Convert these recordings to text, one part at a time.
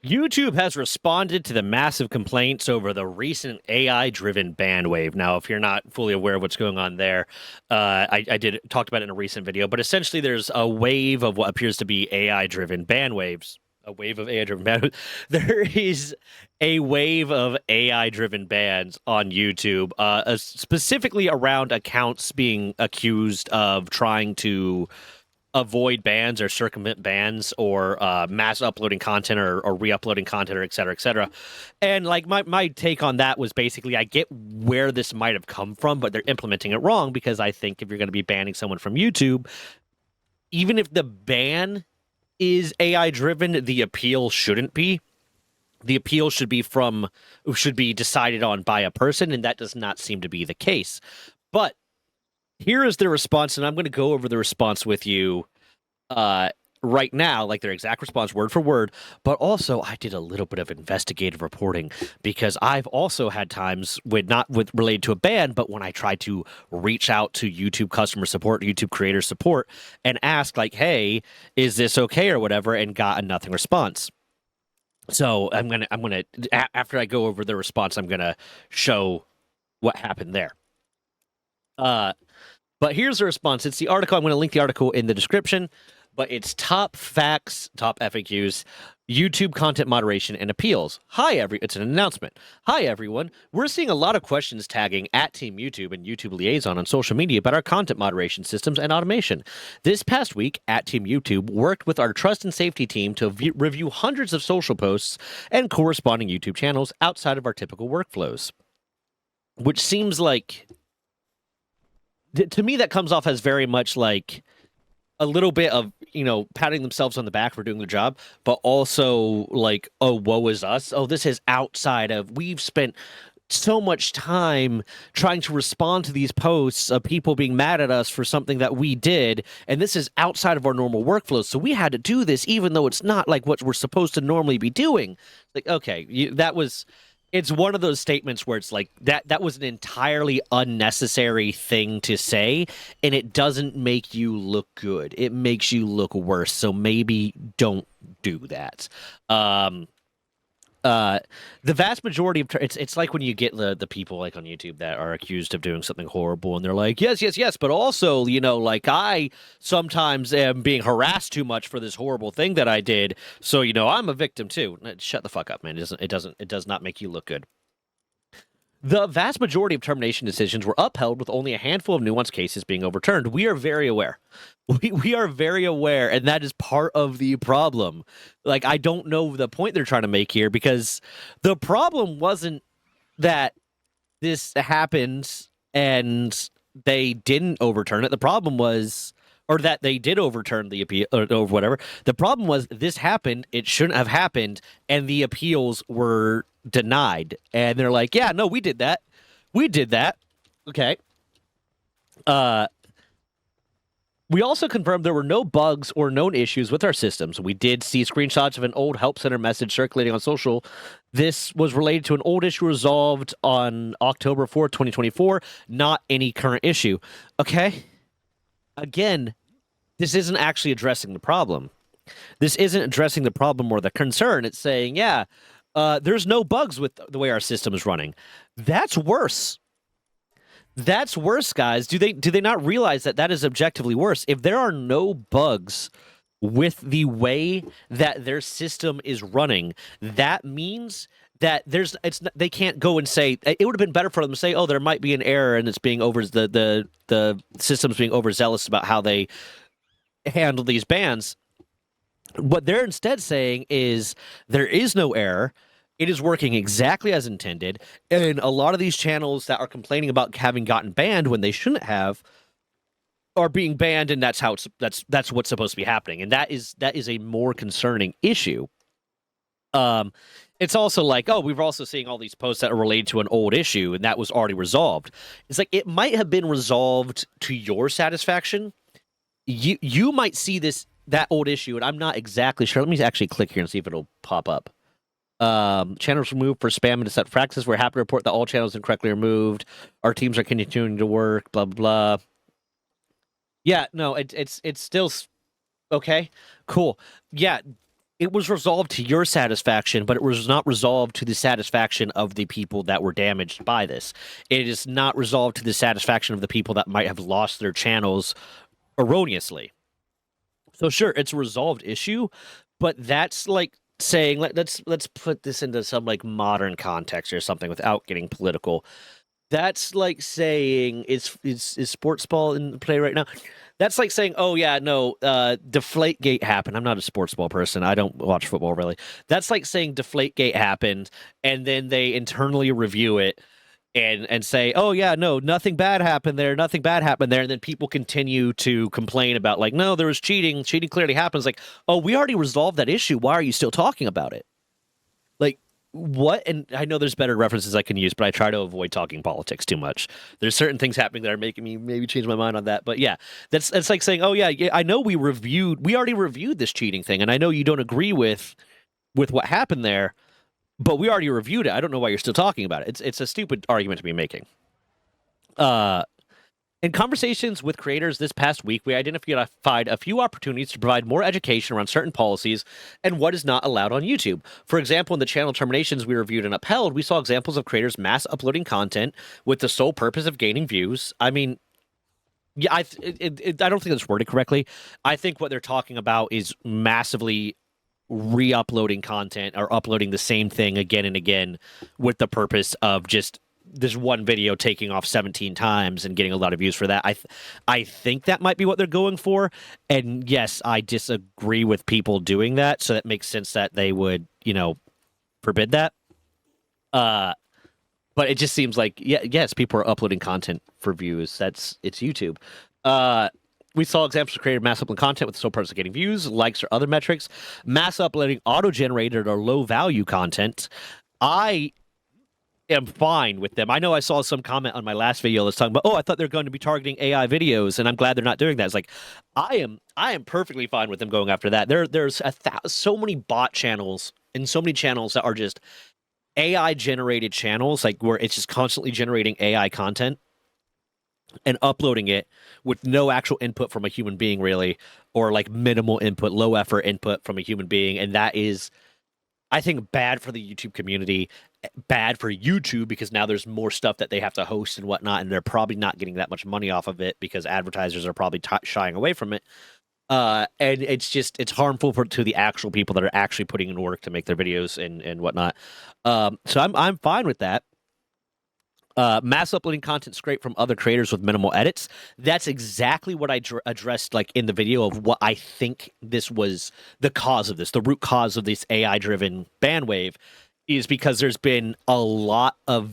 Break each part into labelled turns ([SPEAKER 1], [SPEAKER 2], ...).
[SPEAKER 1] YouTube has responded to the massive complaints over the recent AI-driven ban wave. Now, if you're not fully aware of what's going on there, I did talked about it in a recent video, but essentially there's a wave of what appears to be AI-driven ban waves. A wave of AI-driven ban. There is a wave of AI-driven bans on YouTube, specifically around accounts being accused of trying to avoid bans or circumvent bans or mass uploading content or re-uploading content or et cetera, et cetera. And like my take on that was basically I get where this might have come from, but they're implementing it wrong because I think if you're going to be banning someone from YouTube, even if the ban is AI driven, the appeal shouldn't be. The appeal should be decided on by a person, and that does not seem to be the case. But here is the response, and I'm going to go over the response with you right now, like their exact response word for word. But also, I did a little bit of investigative reporting because I've also had times not with related to a ban, but when I tried to reach out to YouTube customer support, YouTube creator support, and ask like, "Hey, is this okay?" or whatever, and got a nothing response. So after I go over the response, I'm gonna show what happened there. But here's the response. It's the article. I'm going to link the article in the description, but it's top facts, top FAQs, YouTube content moderation and appeals. It's an announcement. Hi, everyone. We're seeing a lot of questions tagging at Team YouTube and YouTube Liaison on social media about our content moderation systems and automation. This past week, at Team YouTube worked with our trust and safety team to review hundreds of social posts and corresponding YouTube channels outside of our typical workflows, which seems like to me that comes off as very much like a little bit of patting themselves on the back for doing their job, but also like, oh, woe is us. Oh, this is outside of, we've spent so much time trying to respond to these posts of people being mad at us for something that we did, and this is outside of our normal workflow, so we had to do this even though it's not like what we're supposed to normally be doing. Like, okay, it's one of those statements where it's like that was an entirely unnecessary thing to say, and it doesn't make you look good. It makes you look worse. So maybe don't do that. The vast majority of it's like when you get the people like on YouTube that are accused of doing something horrible, and they're like, yes, yes, yes, but also, like I sometimes am being harassed too much for this horrible thing that I did, so I'm a victim too. Shut the fuck up, man. It does not make you look good. The vast majority of termination decisions were upheld with only a handful of nuanced cases being overturned. We are very aware. We are very aware, and that is part of the problem. Like, I don't know the point they're trying to make here, because the problem wasn't that this happened and they didn't overturn it. The problem was, or that they did overturn the appeal or whatever. The problem was this happened, it shouldn't have happened, and the appeals were denied. And they're like, yeah, no, we did that. We did that. Okay. We also confirmed there were no bugs or known issues with our systems. We did see screenshots of an old Help Center message circulating on social. This was related to an old issue resolved on October 4th, 2024, not any current issue. Okay. Again, this isn't actually addressing the problem. This isn't addressing the problem or the concern. It's saying, yeah, there's no bugs with the way our system is running. That's worse. That's worse, guys. Do they not realize that is objectively worse? If there are no bugs with the way that their system is running, that means that they can't go and say, it would have been better for them to say, oh, there might be an error and it's being the system's being overzealous about how they handle these bans. What they're instead saying is there is no error. It is working exactly as intended, and a lot of these channels that are complaining about having gotten banned when they shouldn't have are being banned, and that's what's supposed to be happening, and that is a more concerning issue. It's also like, oh, we're also seeing all these posts that are related to an old issue, and that was already resolved. It's like it might have been resolved to your satisfaction. You might see that old issue, and I'm not exactly sure. Let me actually click here and see if it'll pop up. Channels removed for spam and deceptive practices. We're happy to report that all channels incorrectly removed. Our teams are continuing to work. Blah blah blah. Yeah, no, it's still okay. Cool. Yeah, it was resolved to your satisfaction, but it was not resolved to the satisfaction of the people that were damaged by this. It is not resolved to the satisfaction of the people that might have lost their channels erroneously. So sure, it's a resolved issue, but that's like saying let's put this into some like modern context or something without getting political. That's like saying is sports ball in play right now? That's like saying, oh yeah, no, Deflategate happened. I'm not a sports ball person. I don't watch football really. That's like saying Deflategate happened, and then they internally review it and say, oh yeah, no, nothing bad happened there, nothing bad happened there, and then people continue to complain about like, no, there was cheating. Cheating clearly happens. Like, oh, we already resolved that issue. Why are you still talking about it? Like, what? And I know there's better references I can use, but I try to avoid talking politics too much. There's certain things happening that are making me maybe change my mind on that. But yeah, that's like saying, oh yeah, I know we already reviewed this cheating thing, and I know you don't agree with what happened there, but we already reviewed it. I don't know why you're still talking about it. It's a stupid argument to be making. In conversations with creators this past week, we identified a few opportunities to provide more education around certain policies and what is not allowed on YouTube. For example, in the channel terminations we reviewed and upheld, we saw examples of creators mass uploading content with the sole purpose of gaining views. I mean, yeah, I don't think that's worded correctly. I think what they're talking about is massively re-uploading content or uploading the same thing again and again with the purpose of just this one video taking off 17 times and getting a lot of views for that. I think that might be what they're going for. And yes, I disagree with people doing that. So that makes sense that they would, forbid that. But it just seems like, yes, people are uploading content for views. It's YouTube. We saw examples of creative mass uploading content with the sole purpose of getting views, likes, or other metrics. Mass uploading auto-generated or low-value content. I am fine with them. I know I saw some comment on my last video that's talking about, oh, I thought they're going to be targeting AI videos, and I'm glad they're not doing that. It's like, I am perfectly fine with them going after that. There's so many bot channels and so many channels that are just AI generated channels, like where it's just constantly generating AI content and uploading it with no actual input from a human being, really, or like minimal input, low effort input from a human being, and that is, I think, bad for the YouTube community, bad for YouTube because now there's more stuff that they have to host and whatnot, and they're probably not getting that much money off of it because advertisers are probably shying away from it. And it's harmful to the actual people that are actually putting in work to make their videos and whatnot. So I'm fine with that. Mass uploading content scraped from other creators with minimal edits. That's exactly what I addressed like in the video of what I think this was the cause of this. The root cause of this AI-driven ban wave is because there's been a lot of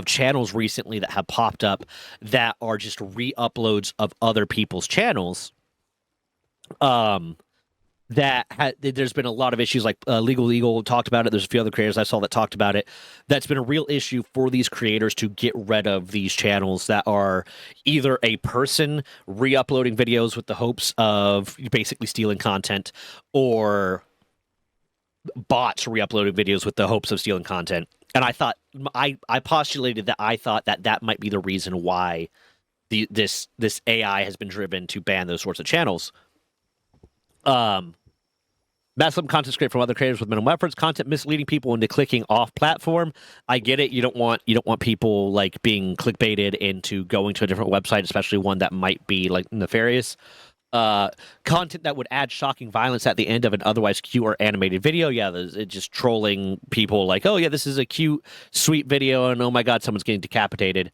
[SPEAKER 1] channels recently that have popped up that are just re-uploads of other people's channels. There's been a lot of issues, like Legal Eagle talked about it. There's a few other creators I saw that talked about it. That's been a real issue for these creators to get rid of these channels that are either a person re-uploading videos with the hopes of basically stealing content, or bots re-uploading videos with the hopes of stealing content. And I thought I postulated that I thought that might be the reason why this AI has been driven to ban those sorts of channels. Massive content scraped from other creators with minimal efforts, content misleading people into clicking off platform. I get it. You don't want people like being clickbaited into going to a different website, especially one that might be like nefarious. Content that would add shocking violence at the end of an otherwise cute or animated video. Yeah, it's just trolling people like, oh yeah, this is a cute, sweet video, and oh my god, someone's getting decapitated.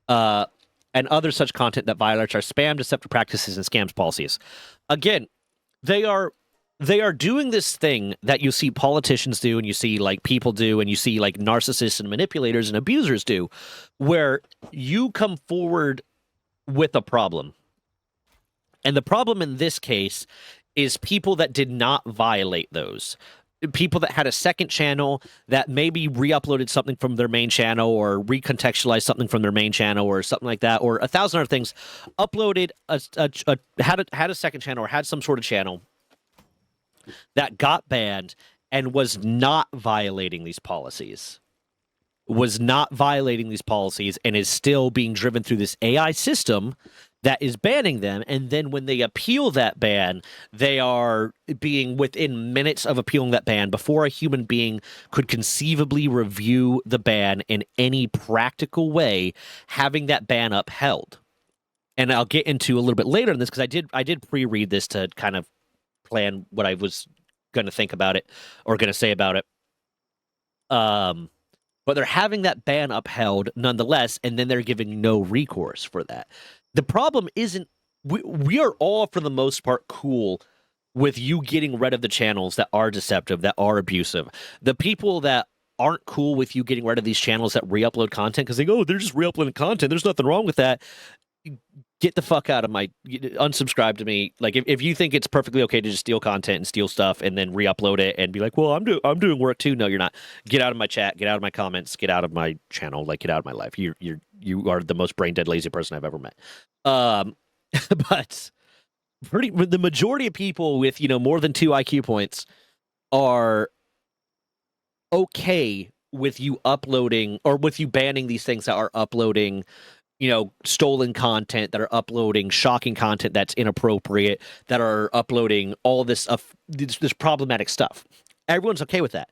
[SPEAKER 1] And other such content that violates our spam, deceptive practices, and scams policies. Again, they are doing this thing that you see politicians do, and you see like people do, and you see like narcissists and manipulators and abusers do, where you come forward with a problem. And the problem in this case is people that did not violate those. People that had a second channel that maybe re-uploaded something from their main channel or recontextualized something from their main channel or something like that, or 1,000 other things, uploaded had a second channel or had some sort of channel that got banned and was not violating these policies. And is still being driven through this AI system that is banning them, and then when they appeal that ban, they are being within minutes of appealing that ban before a human being could conceivably review the ban in any practical way, having that ban upheld. And I'll get into a little bit later in this because I did pre-read this to kind of plan what I was going to think about it or going to say about it. But they're having that ban upheld nonetheless, and then they're giving no recourse for that. The problem isn't we are all, for the most part, cool with you getting rid of the channels that are deceptive, that are abusive. The people that aren't cool with you getting rid of these channels that re-upload content because they go, oh, they're just re-uploading content. There's nothing wrong with that. Get the fuck out of my unsubscribe to me. Like if you think it's perfectly okay to just steal content and steal stuff and then re-upload it and be like, well, I'm doing work too. No, you're not. Get out of my chat. Get out of my comments. Get out of my channel. Like get out of my life. You are the most brain dead lazy person I've ever met. But the majority of people with more than 2 IQ points are okay with you uploading or with you banning these things that are uploading stolen content, that are uploading shocking content that's inappropriate, that are uploading all this problematic stuff. Everyone's okay with that.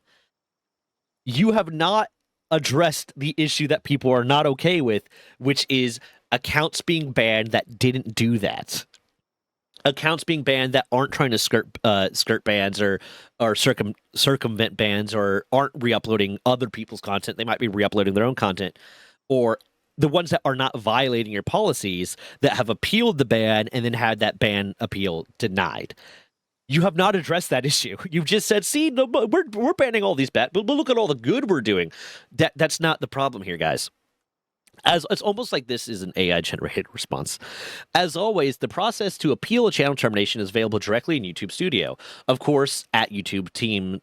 [SPEAKER 1] You have not addressed the issue that people are not okay with, which is accounts being banned that didn't do that. Accounts being banned that aren't trying to skirt bans or circumvent bans or aren't re-uploading other people's content. They might be re-uploading their own content, or the ones that are not violating your policies that have appealed the ban and then had that ban appeal denied. You have not addressed that issue. You've just said, see, no, we're banning all these bad, but look at all the good we're doing. That's not the problem here, guys. As it's almost like this is an AI-generated response. As always, the process to appeal a channel termination is available directly in YouTube Studio. Of course, at Team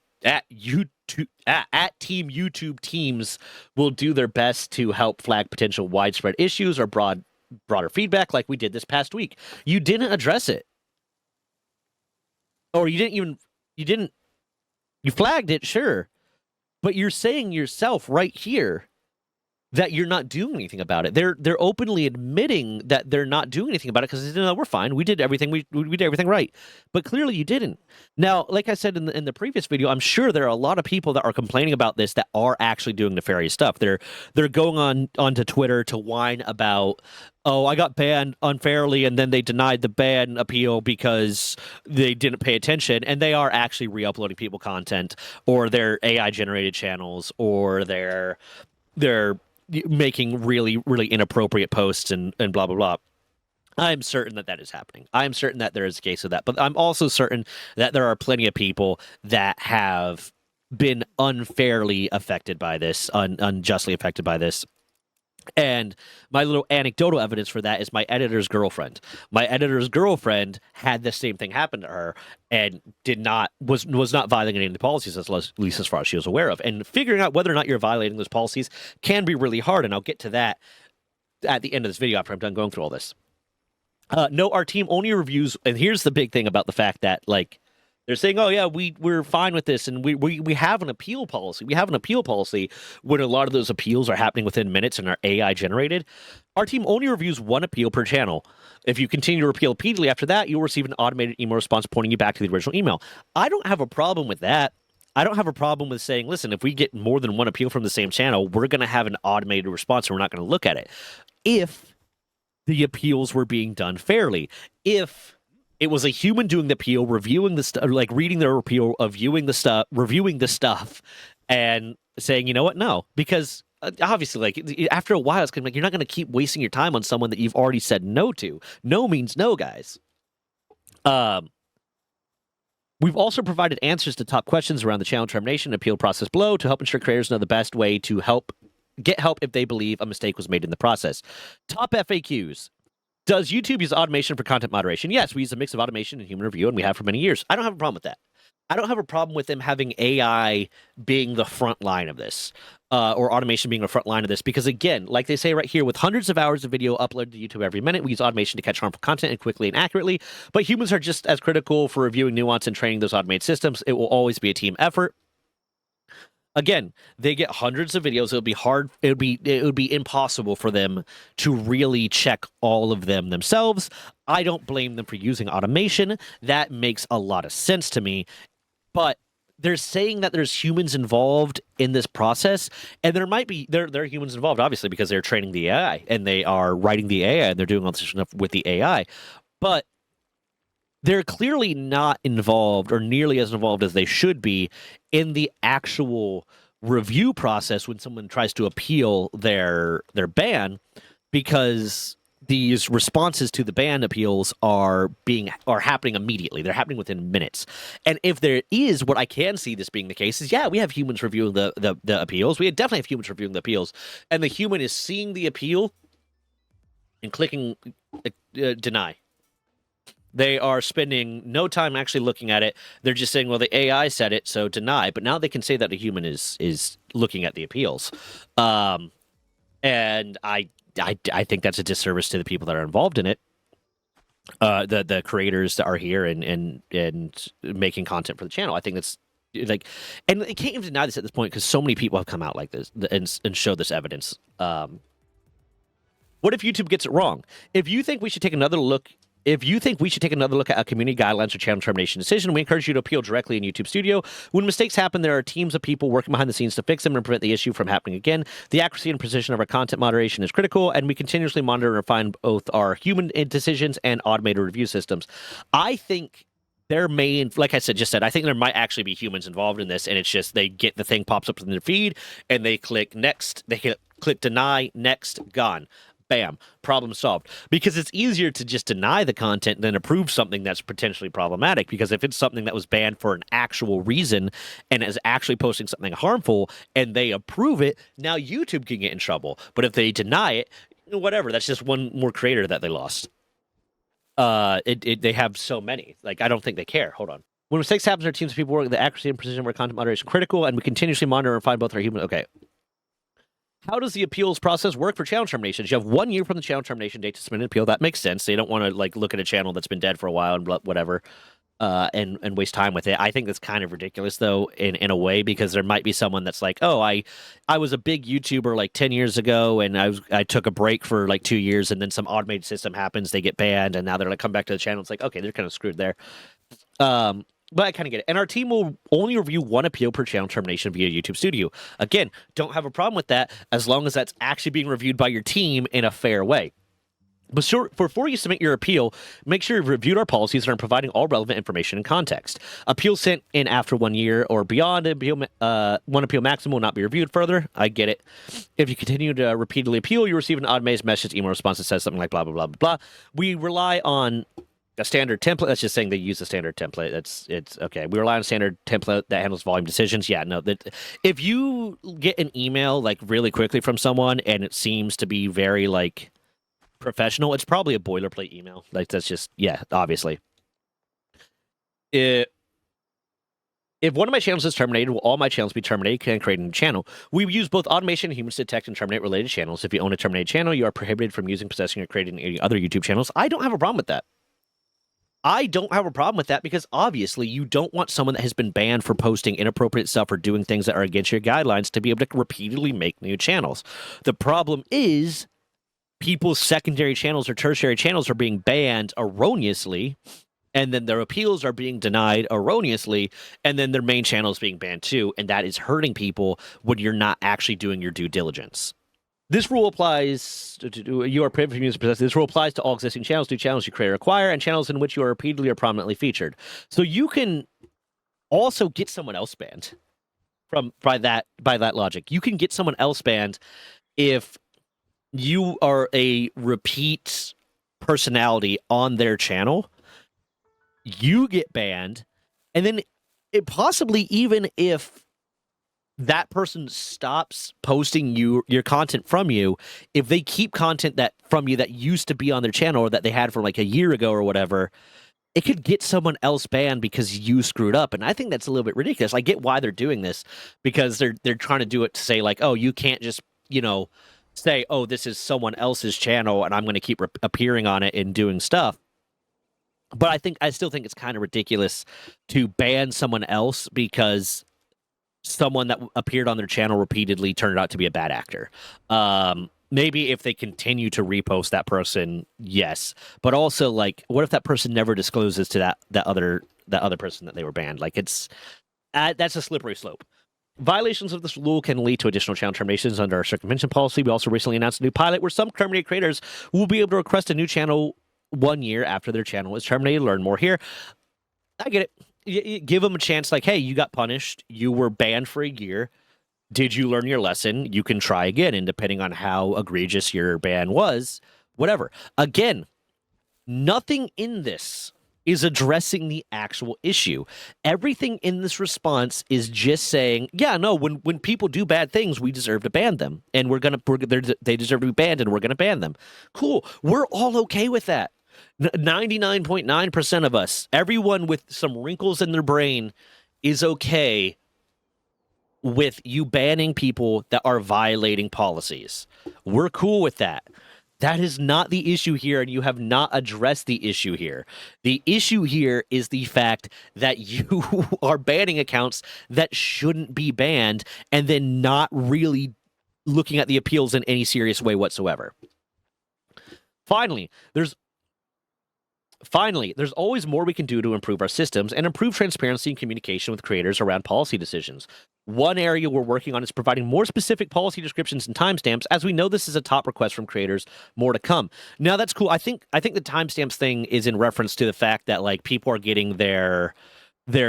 [SPEAKER 1] YouTube teams will do their best to help flag potential widespread issues or broader feedback, like we did this past week. You didn't address it, or you flagged it, sure, but you're saying yourself right here that you're not doing anything about it. They're openly admitting that they're not doing anything about it because they know we're fine. We did everything. We did everything right, but clearly you didn't. Now, like I said in the previous video, I'm sure there are a lot of people that are complaining about this that are actually doing nefarious stuff. They're going onto Twitter to whine about, oh, I got banned unfairly, and then they denied the ban appeal because they didn't pay attention, and they are actually re-uploading people content, or their AI generated channels, or they're making really, really inappropriate posts and blah, blah, blah. I'm certain that is happening. I'm certain that there is a case of that. But I'm also certain that there are plenty of people that have been unfairly affected by this, unjustly affected by this. And my little anecdotal evidence for that is my editor's girlfriend. My editor's girlfriend had the same thing happen to her and was not violating any of the policies, at least as far as she was aware of. And figuring out whether or not you're violating those policies can be really hard, and I'll get to that at the end of this video after I'm done going through all this. No, our team only reviews, and here's the big thing about the fact that, like, they're saying, oh, yeah, we're fine with this, and we have an appeal policy. We have an appeal policy when a lot of those appeals are happening within minutes and are AI generated. Our team only reviews one appeal per channel. If you continue to appeal repeatedly after that, you'll receive an automated email response pointing you back to the original email. I don't have a problem with that. I don't have a problem with saying, listen, if we get more than one appeal from the same channel, we're going to have an automated response and we're not going to look at it. If the appeals were being done fairly, if it was a human doing the appeal, reviewing the stuff, like reading their appeal, reviewing the stuff, and saying, you know what, no, because obviously, like after a while, it's gonna be like you're not gonna keep wasting your time on someone that you've already said no to. No means no, guys. We've also provided answers to top questions around the channel termination appeal process below to help ensure creators know the best way to get help if they believe a mistake was made in the process. Top FAQs. Does YouTube use automation for content moderation? Yes, we use a mix of automation and human review, and we have for many years. I don't have a problem with that. I don't have a problem with them having AI being the front line of this, or automation being the front line of this, because again, like they say right here, with hundreds of hours of video uploaded to YouTube every minute, we use automation to catch harmful content and quickly and accurately, but humans are just as critical for reviewing nuance and training those automated systems. It will always be a team effort. again, they get hundreds of videos. It would be impossible for them to really check all of them themselves. I don't blame them for using automation. That makes a lot of sense to me. But they're saying that there's humans involved in this process, and there are humans involved, obviously, because they're training the AI and they are writing the AI and they're doing all this stuff with the AI. But they're clearly not involved or nearly as involved as they should be in the actual review process when someone tries to appeal their ban, because these responses to the ban appeals are happening immediately. They're happening within minutes. And if there is, what I can see this being the case is, yeah, we have humans reviewing the appeals. We definitely have humans reviewing the appeals, and the human is seeing the appeal and clicking deny. They are spending no time actually looking at it. They're just saying, well, the AI said it, so deny. But now they can say that a human is looking at the appeals. And I think that's a disservice to the people that are involved in it. The creators that are here and making content for the channel. I think that's like, and they can't even deny this at this point because so many people have come out like this and show this evidence. What if YouTube gets it wrong? If you think we should take another look at a community guidelines or channel termination decision, we encourage you to appeal directly in YouTube Studio. When mistakes happen, there are teams of people working behind the scenes to fix them and prevent the issue from happening again. The accuracy and precision of our content moderation is critical, and we continuously monitor and refine both our human decisions and automated review systems. I think there may, like I said, I think there might actually be humans involved in this, and it's just they get the thing pops up in their feed, and they click next, click deny, next, gone. Bam, problem solved. Because it's easier to just deny the content than approve something that's potentially problematic. Because if it's something that was banned for an actual reason and is actually posting something harmful and they approve it, now YouTube can get in trouble. But if they deny it, whatever, that's just one more creator that they lost. They have so many. Like, I don't think they care. Hold on. When mistakes happen, our teams of people work, the accuracy and precision of our content moderation is critical, and we continuously monitor and refine both our human. Okay. How does the appeals process work for channel terminations? You have 1 year from the channel termination date to submit an appeal. That makes sense. They don't want to like look at a channel that's been dead for a while and whatever, and waste time with it. I think that's kind of ridiculous though, in a way, because there might be someone that's like, oh, I was a big YouTuber like 10 years ago, and I took a break for like 2 years, and then some automated system happens, they get banned, and now they're like come back to the channel. It's like, okay, they're kind of screwed there. But I kind of get it. And our team will only review one appeal per channel termination via YouTube Studio. Again, don't have a problem with that as long as that's actually being reviewed by your team in a fair way. But before you submit your appeal, make sure you've reviewed our policies and are providing all relevant information and context. Appeals sent in after 1 year or beyond one appeal maximum will not be reviewed further. I get it. If you continue to repeatedly appeal, you receive an automated message email response that says something like blah, blah, blah, blah, blah. We rely on a standard template. That's just saying they use a standard template. It's okay. We rely on a standard template that handles volume decisions. Yeah, no. That if you get an email like really quickly from someone and it seems to be very like professional, it's probably a boilerplate email. Like that's just obviously. If one of my channels is terminated, will all my channels be terminated? Can I create a new channel? We use both automation and humans to detect and terminate related channels. If you own a terminated channel, you are prohibited from using, possessing, or creating any other YouTube channels. I don't have a problem with that. I don't have a problem with that because obviously you don't want someone that has been banned for posting inappropriate stuff or doing things that are against your guidelines to be able to repeatedly make new channels. The problem is people's secondary channels or tertiary channels are being banned erroneously, and then their appeals are being denied erroneously, and then their main channel is being banned too, and that is hurting people when you're not actually doing your due diligence. This rule applies to you are prohibited from using possessive. This rule applies to all existing channels, new channels you create or acquire, and channels in which you are repeatedly or prominently featured. So you can also get someone else banned by that logic. You can get someone else banned if you are a repeat personality on their channel. You get banned, and then possibly even if that person stops posting your content from you, if they keep content that from you that used to be on their channel or that they had from like a year ago or whatever, it could get someone else banned because you screwed up. And I think that's a little bit ridiculous. I get why they're doing this, because they're trying to do it to say like, oh, you can't just, say, oh, this is someone else's channel and I'm going to keep appearing on it and doing stuff. But I still think it's kind of ridiculous to ban someone else because someone that appeared on their channel repeatedly turned out to be a bad actor. Maybe if they continue to repost that person, yes. But also, like, what if that person never discloses to that other person that they were banned? Like, it's that's a slippery slope. Violations of this rule can lead to additional channel terminations under our circumvention policy. We also recently announced a new pilot where some terminated creators will be able to request a new channel 1 year after their channel is terminated. Learn more here. I get it. You give them a chance, like, hey, you got punished. You were banned for a year. Did you learn your lesson? You can try again. And depending on how egregious your ban was, whatever. Again, nothing in this is addressing the actual issue. Everything in this response is just saying, yeah, no, when people do bad things, we deserve to ban them. And they deserve to be banned and we're going to ban them. Cool. We're all okay with that. 99.9% of us, everyone with some wrinkles in their brain is okay with you banning people that are violating policies. We're cool with that. That is not the issue here, and you have not addressed the issue here. The issue here is the fact that you are banning accounts that shouldn't be banned and then not really looking at the appeals in any serious way whatsoever. Finally, there's always more we can do to improve our systems and improve transparency and communication with creators around policy decisions. One area we're working on is providing more specific policy descriptions and timestamps, as we know this is a top request from creators. More to come. Now, that's cool. I think the timestamps thing is in reference to the fact that, like, people are getting their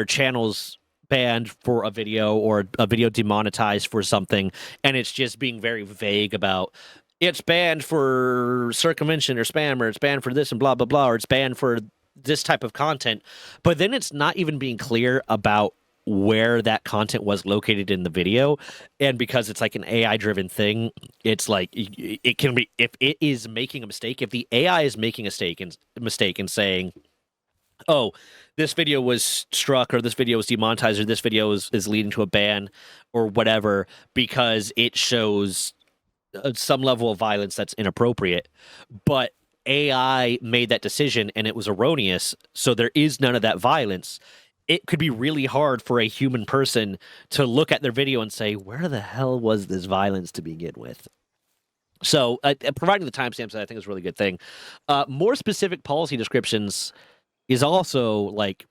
[SPEAKER 1] channels banned for a video or a video demonetized for something, and it's just being very vague about it's banned for circumvention or spam, or it's banned for this and blah, blah, blah, or it's banned for this type of content. But then it's not even being clear about where that content was located in the video. And because it's like an AI-driven thing, it's like it can be, if it is making a mistake, if the AI is making a mistake and saying, oh, this video was struck, or this video was demonetized, or this video is leading to a ban, or whatever, because it shows some level of violence that's inappropriate, but AI made that decision and it was erroneous, so there is none of that violence. It could be really hard for a human person to look at their video and say, where the hell was this violence to begin with? So providing the timestamps, I think, is a really good thing. More specific policy descriptions is also, like,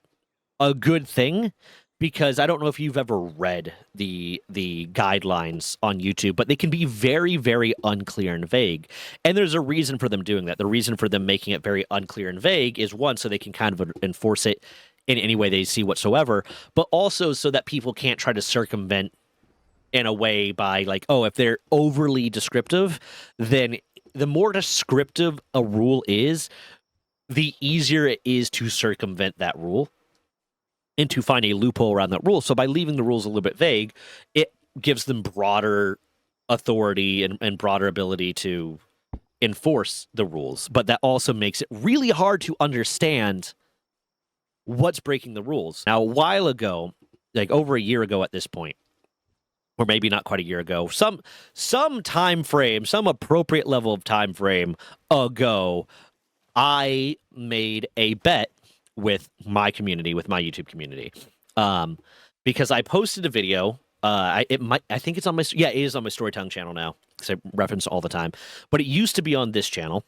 [SPEAKER 1] a good thing, because I don't know if you've ever read the guidelines on YouTube, but they can be very, very unclear and vague. And there's a reason for them doing that. The reason for them making it very unclear and vague is, one, so they can kind of enforce it in any way they see whatsoever, but also so that people can't try to circumvent in a way by, like, oh, if they're overly descriptive, then the more descriptive a rule is, the easier it is to circumvent that rule and to find a loophole around that rule. So by leaving the rules a little bit vague, it gives them broader authority and broader ability to enforce the rules. But that also makes it really hard to understand what's breaking the rules. Now, a while ago, like over a year ago at this point, or maybe not quite a year ago, some time frame, some appropriate level of time frame ago, I made a bet with my community, with my YouTube community, because I posted a video. I think it's on my, it is on my Storytelling channel now, because I reference it all the time. But it used to be on this channel.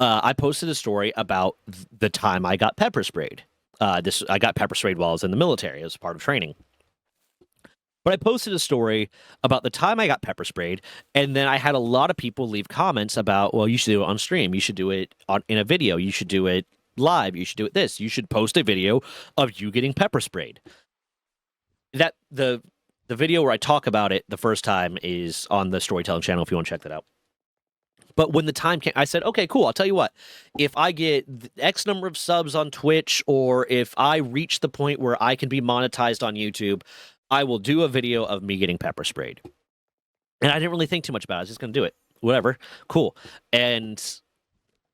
[SPEAKER 1] I posted a story about the time I got pepper sprayed. I got pepper sprayed while I was in the military as part of training. But I posted a story about the time I got pepper sprayed, and then I had a lot of people leave comments about, well, you should do it on stream. You should do it in a video. You should do it live. You should do it this. You should post a video of you getting pepper sprayed. That the video where I talk about it the first time is on the Storytelling channel if you want to check that out. But when the time came, I said, okay, cool. I'll tell you what. If I get X number of subs on Twitch, or if I reach the point where I can be monetized on YouTube, I will do a video of me getting pepper sprayed. And I didn't really think too much about it. I was just going to do it. Whatever. Cool. And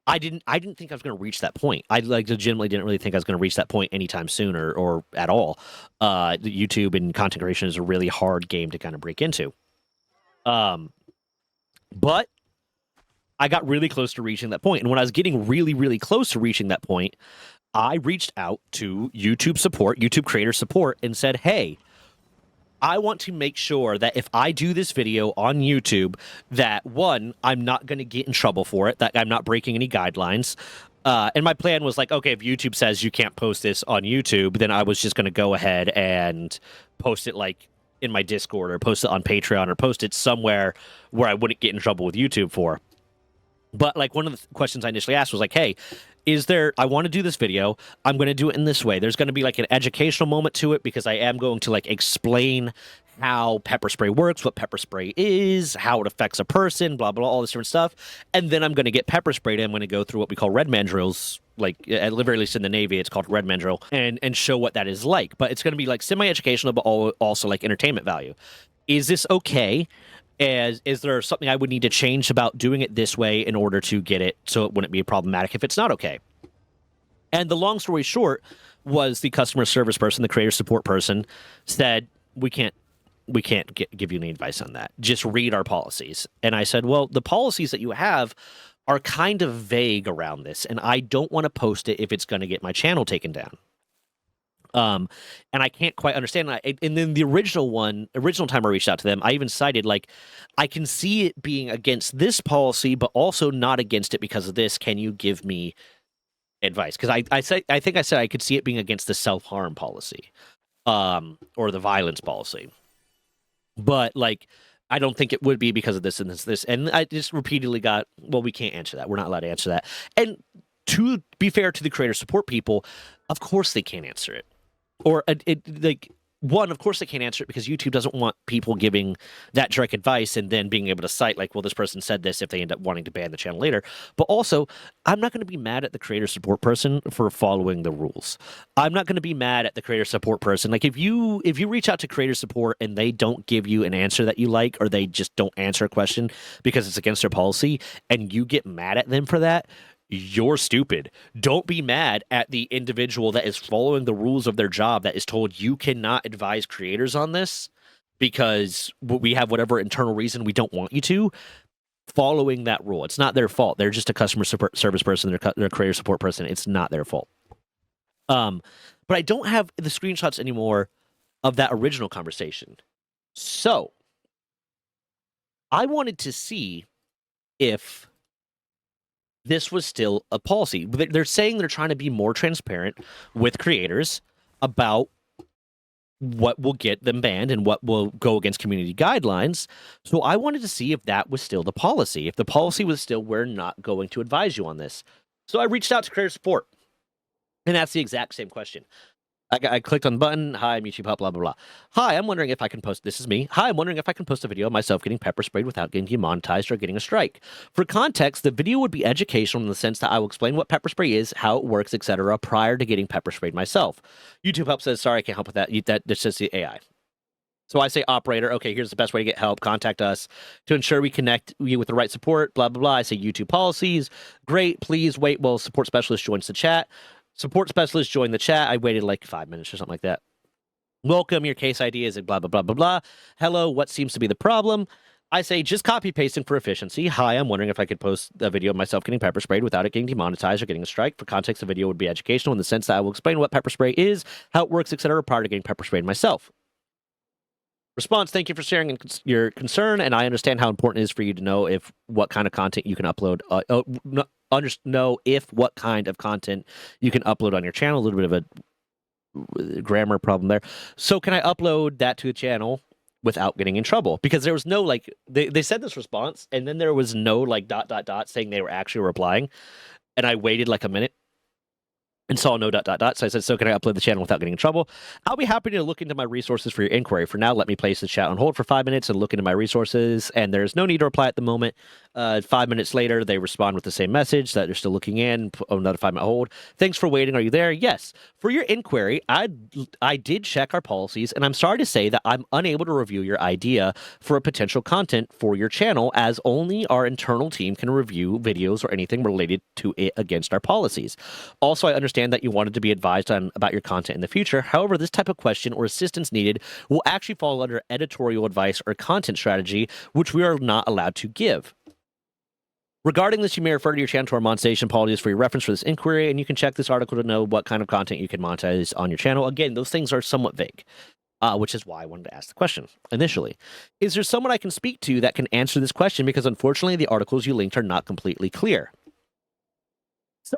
[SPEAKER 1] I didn't think I was going to reach that point. I legitimately didn't really think I was going to reach that point anytime soon, or at all. YouTube and content creation is a really hard game to kind of break into. But I got really close to reaching that point. And when I was getting really, really close to reaching that point, I reached out to YouTube support, YouTube creator support, and said, hey, I want to make sure that if I do this video on YouTube, that one, I'm not going to get in trouble for it, that I'm not breaking any guidelines. And my plan was like, okay, if YouTube says you can't post this on YouTube, then I was just going to go ahead and post it like in my Discord or post it on Patreon or post it somewhere where I wouldn't get in trouble with YouTube for. But like one of the questions I initially asked was like, hey, I want to do this video. I'm going to do it in this way. There's going to be like an educational moment to it because I am going to like explain how pepper spray works, what pepper spray is, how it affects a person, blah, blah, all this different stuff. And then I'm going to get pepper sprayed. I'm going to go through what we call red man drills. Like at the very least in the Navy, it's called red man drill and show what that is like. But it's going to be like semi-educational, but also like entertainment value. Is this okay? Is there something I would need to change about doing it this way in order to get it so it wouldn't be problematic if it's not okay? And the long story short was the customer service person, the creator support person, said, we can't give you any advice on that. Just read our policies. And I said, well, the policies that you have are kind of vague around this, and I don't want to post it if it's going to get my channel taken down. And I can't quite understand. And then the original time I reached out to them, I even cited, like, I can see it being against this policy, but also not against it because of this. Can you give me advice? Because I think I said I could see it being against the self-harm policy, or the violence policy. But, like, I don't think it would be because of this and this. And I just repeatedly got, well, we can't answer that. We're not allowed to answer that. And to be fair to the creator support people, of course they can't answer it. Or of course they can't answer it because YouTube doesn't want people giving that direct advice and then being able to cite like, well, this person said this if they end up wanting to ban the channel later. But also, I'm not going to be mad at the creator support person for following the rules. I'm not going to be mad at the creator support person. Like if you reach out to creator support and they don't give you an answer that you like, or they just don't answer a question because it's against their policy, and you get mad at them for that, you're stupid. Don't be mad at the individual that is following the rules of their job that is told you cannot advise creators on this because we have whatever internal reason we don't want you to. Following that rule. It's not their fault. They're just a customer service person. They're a creator support person. It's not their fault. But I don't have the screenshots anymore of that original conversation. So I wanted to see if this was still a policy. They're saying they're trying to be more transparent with creators about what will get them banned and what will go against community guidelines. So I wanted to see if that was still the policy. If the policy was still, we're not going to advise you on this. So I reached out to creator support, and that's the exact same question. I clicked on the button. Hi, I'm YouTube Help, blah, blah, blah. Hi, I'm wondering if I can post, this is me. Hi, I'm wondering if I can post a video of myself getting pepper sprayed without getting demonetized or getting a strike. For context, the video would be educational in the sense that I will explain what pepper spray is, how it works, etc., prior to getting pepper sprayed myself. YouTube Help says, sorry, I can't help with that. That's just the AI. So I say, operator, okay, here's the best way to get help. Contact us to ensure we connect you with the right support, blah, blah, blah. I say YouTube policies. Great, please wait while support specialist joins the chat. Support specialist joined the chat. I waited like 5 minutes or something like that. Welcome, your case ID is blah, blah, blah, blah, blah. Hello, what seems to be the problem? I say, just copy pasting for efficiency. Hi, I'm wondering if I could post a video of myself getting pepper sprayed without it getting demonetized or getting a strike. For context, the video would be educational in the sense that I will explain what pepper spray is, how it works, etc., prior to getting pepper sprayed myself. Response, thank you for sharing your concern, and I understand how important it is for you to know if what kind of content you can upload. Know if what kind of content you can upload on your channel. A little bit of a grammar problem there. So can I upload that to the channel without getting in trouble? Because there was no, like, they said this response, and then there was no, like, ... saying they were actually replying. And I waited, like, a minute and saw no ... So I said, so can I upload the channel without getting in trouble? I'll be happy to look into my resources for your inquiry. For now, let me place the chat on hold for 5 minutes and look into my resources. And there's no need to reply at the moment. 5 minutes later, they respond with the same message that they're still looking in. Another 5 minute hold. Thanks for waiting. Are you there? Yes. For your inquiry, I did check our policies, and I'm sorry to say that I'm unable to review your idea for a potential content for your channel, as only our internal team can review videos or anything related to it against our policies. Also, I understand that you wanted to be advised about your content in the future. However, this type of question or assistance needed will actually fall under editorial advice or content strategy, which we are not allowed to give. Regarding this, you may refer to your channel to our monetization policies for your reference for this inquiry, and you can check this article to know what kind of content you can monetize on your channel. Again, those things are somewhat vague, which is why I wanted to ask the question initially. Is there someone I can speak to that can answer this question? Because unfortunately, the articles you linked are not completely clear.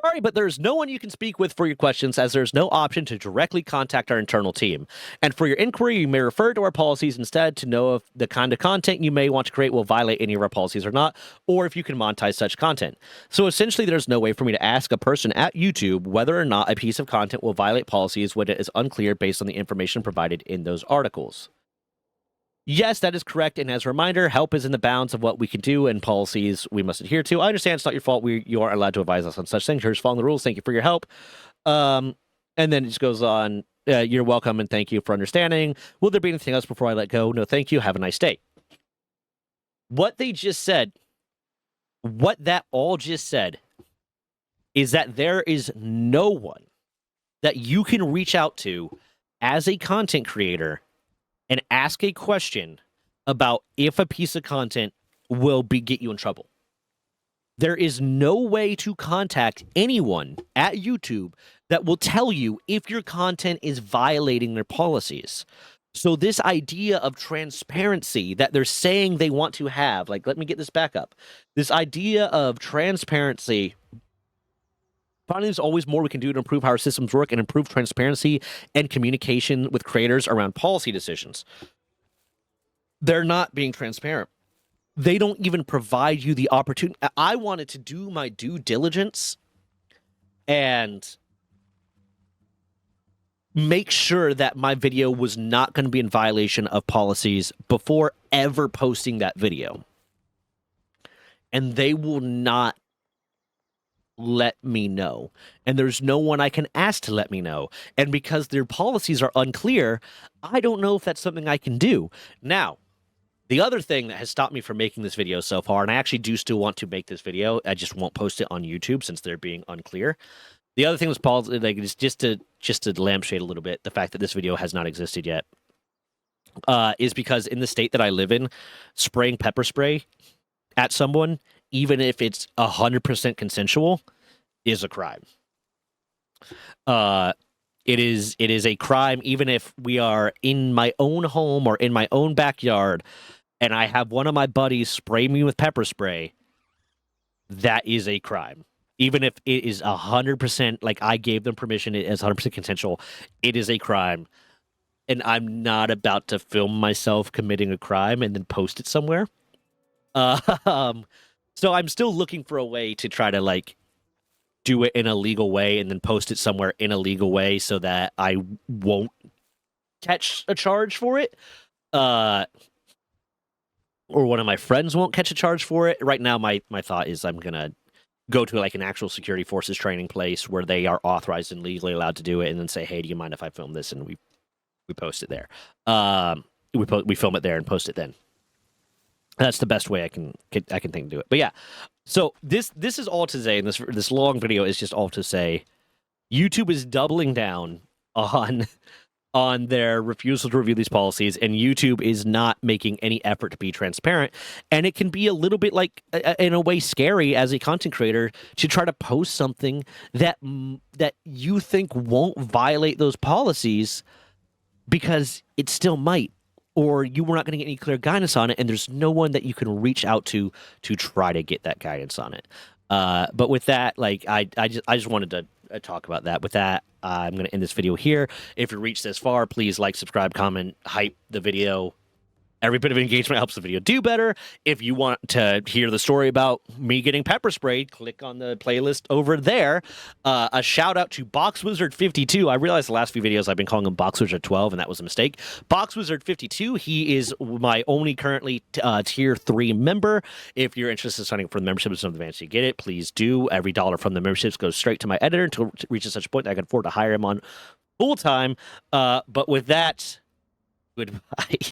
[SPEAKER 1] Sorry, but there's no one you can speak with for your questions, as there's no option to directly contact our internal team. And for your inquiry, you may refer to our policies instead to know if the kind of content you may want to create will violate any of our policies or not, or if you can monetize such content. So essentially, there's no way for me to ask a person at YouTube whether or not a piece of content will violate policies when it is unclear based on the information provided in those articles. Yes, that is correct. And as a reminder, help is in the bounds of what we can do and policies we must adhere to. I understand it's not your fault. You are allowed to advise us on such things. You're just following the rules. Thank you for your help. And then it just goes on. You're welcome and thank you for understanding. Will there be anything else before I let go? No, thank you. Have a nice day. What they just said, what that all just said, is that there is no one that you can reach out to as a content creator and ask a question about if a piece of content will get you in trouble. There is no way to contact anyone at YouTube that will tell you if your content is violating their policies. So this idea of transparency that they're saying they want to have, like, let me get this back up. This idea of transparency, finally, there's always more we can do to improve how our systems work and improve transparency and communication with creators around policy decisions. They're not being transparent. They don't even provide you the opportunity. I wanted to do my due diligence and make sure that my video was not going to be in violation of policies before ever posting that video. And they will not let me know, and there's no one I can ask to let me know. And because their policies are unclear, I don't know if that's something I can do. Now, the other thing that has stopped me from making this video so far, and I actually do still want to make this video, I just won't post it on YouTube since they're being unclear. The other thing was like, just to lampshade a little bit the fact that this video has not existed yet, is because in the state that I live in, spraying pepper spray at someone, even if it's 100% consensual, is a crime. It is a crime even if we are in my own home or in my own backyard and I have one of my buddies spray me with pepper spray. That is a crime. Even if it is 100%, like I gave them permission, it is 100% consensual, it is a crime. And I'm not about to film myself committing a crime and then post it somewhere. So I'm still looking for a way to try to, like, do it in a legal way and then post it somewhere in a legal way so that I won't catch a charge for it. Or one of my friends won't catch a charge for it. Right now, my thought is I'm going to go to, like, an actual security forces training place where they are authorized and legally allowed to do it and then say, hey, do you mind if I film this? And we post it there. We film it there and post it then. That's the best way I can think to do it. But yeah, so this is all to say, and this long video is just all to say, YouTube is doubling down on their refusal to review these policies, and YouTube is not making any effort to be transparent. And it can be a little bit, like, in a way, scary as a content creator to try to post something that you think won't violate those policies, because it still might. Or you were not going to get any clear guidance on it, and there's no one that you can reach out to try to get that guidance on it. But with that, like, I just wanted to talk about that. With that, I'm going to end this video here. If you reached this far, please like, subscribe, comment, hype the video. Every bit of engagement helps the video do better. If you want to hear the story about me getting pepper sprayed, click on the playlist over there. A shout out to BoxWizard52. I realized the last few videos I've been calling him BoxWizard12, and that was a mistake. BoxWizard52, he is my only currently tier 3 member. If you're interested in signing up for the membership and some advance you get it, please do. Every dollar from the memberships goes straight to my editor until it reaches such a point that I can afford to hire him on full time. But with that, goodbye.